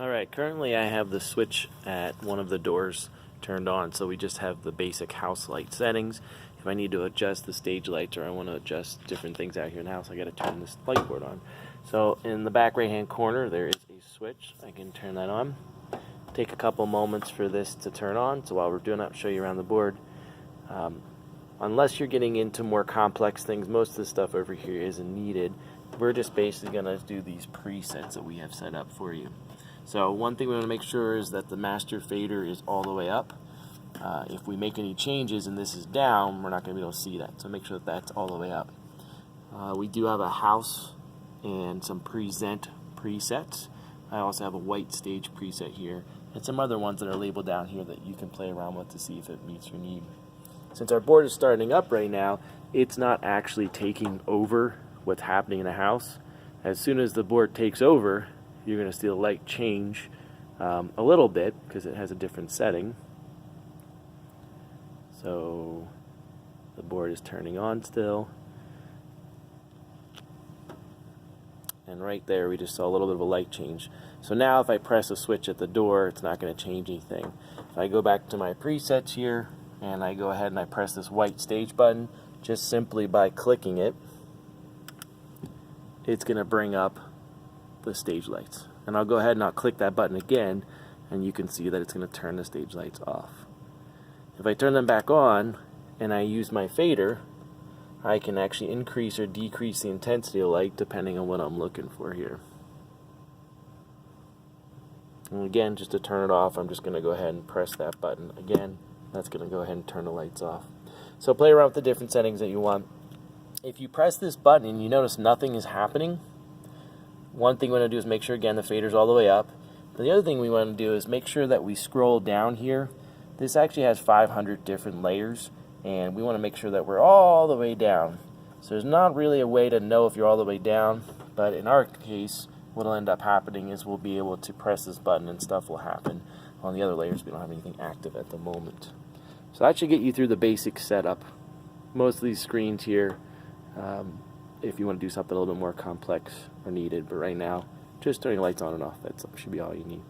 Alright, currently I have the switch at one of the doors turned on, so we just have the basic house light settings. If I need to adjust the stage lights or I want to adjust different things out here in the house, I got to turn this light board on. So in the back right hand corner there is a switch. I can turn that on. Take a couple moments for this to turn on, so while we're doing that, I'll show you around the board. Unless you're getting into more complex things, most of the stuff over here isn't needed. We're just basically going to do these presets that we have set up for you. So one thing we want to make sure is that the master fader is all the way up. If we make any changes and this is down, we're not going to be able to see that. So make sure that that's all the way up. We do have a house and some present presets. I also have a white stage preset here and some other ones that are labeled down here that you can play around with to see if it meets your need. Since our board is starting up right now, it's not actually taking over what's happening in the house. As soon as the board takes over, you're going to see the light change a little bit because it has a different setting. So the board is turning on still. And right there we just saw a little bit of a light change. So now if I press a switch at the door, it's not going to change anything. If I go back to my presets here and I go ahead and I press this white stage button, just simply by clicking it, it's going to bring up the stage lights. And I'll go ahead and I'll click that button again, and you can see that it's going to turn the stage lights off. If I turn them back on and I use my fader, I can actually increase or decrease the intensity of light depending on what I'm looking for here. And again, just to turn it off, I'm just going to go ahead and press that button again. That's going to go ahead and turn the lights off. So play around with the different settings that you want. If you press this button and you notice nothing is happening, one thing we want to do is make sure, again, the fader's all the way up. But the other thing we want to do is make sure that we scroll down here. This actually has 500 different layers, and we want to make sure that we're all the way down. So there's not really a way to know if you're all the way down, but in our case, what will end up happening is we'll be able to press this button and stuff will happen. On the other layers, we don't have anything active at the moment. So that should get you through the basic setup. Most of these screens here, if you want to do something a little bit more complex or needed, but right now, just turning lights on and off, that should be all you need.